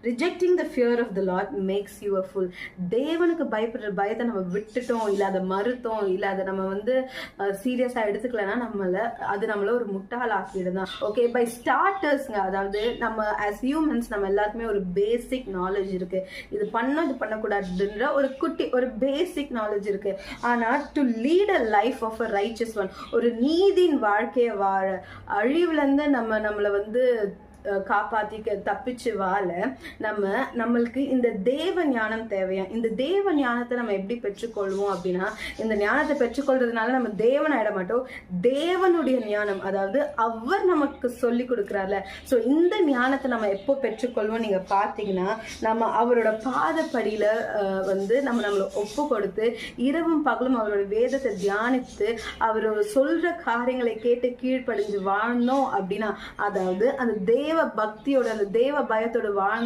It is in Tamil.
Rejecting the fear of the lord makes you a fool. தேவனுக்கு பயப்படுற பயத்தை நம்ம விட்டுட்டோம், இல்லை அதை மறுத்தோம், இல்லை அதை நம்ம வந்து சீரியஸா எடுத்துக்கலன்னா நம்மள ஒரு முட்டாள் ஆக்கிடுதான். ஓகே, பை ஸ்டார்டர்ஸ்ங்க, அதாவது நம்ம ஆஸ் ஹியூமன்ஸ் நம்ம எல்லாருக்குமே ஒரு பேசிக் நாலேஜ் இருக்கு. இது பண்ணக்கூடாதுன்ற ஒரு பேசிக் நாலேஜ் இருக்கு. ஆனா to lead a life of a riches one, ஒரு நீதியின் வாழ்க்கையை வாழ, அழிவுல இருந்து நம்மளை வந்து காப்பாத்தி தப்பிச்சு வாழ நம்மளுக்கு இந்த தேவ ஞானம் தேவையா. இந்த தேவ ஞானத்தை நம்ம எப்படி பெற்றுக்கொள்வோம் அப்படின்னா, இந்த ஞானத்தை பெற்றுக்கொள்றதுனால நம்ம தேவன் ஆயிட மாட்டோம், தேவனுடைய ஞானம், அதாவது அவர் நமக்கு சொல்லி கொடுக்குறாருல. ஸோ இந்த ஞானத்தை நம்ம எப்போ பெற்றுக்கொள்வோம் நீங்க பாத்தீங்கன்னா, நம்ம அவரோட பாதப்படியில வந்து நம்மளை ஒப்பு கொடுத்து இரவும் பகலும் அவரோட வேதத்தை தியானித்து அவர் சொல்ற காரியங்களை கேட்டு கீழ்ப்படிஞ்சு வாழ்ந்தோம் அப்படின்னா, அதாவது அந்த தேவ பக்தியோட அந்த தேவ பயத்தோட வாழ்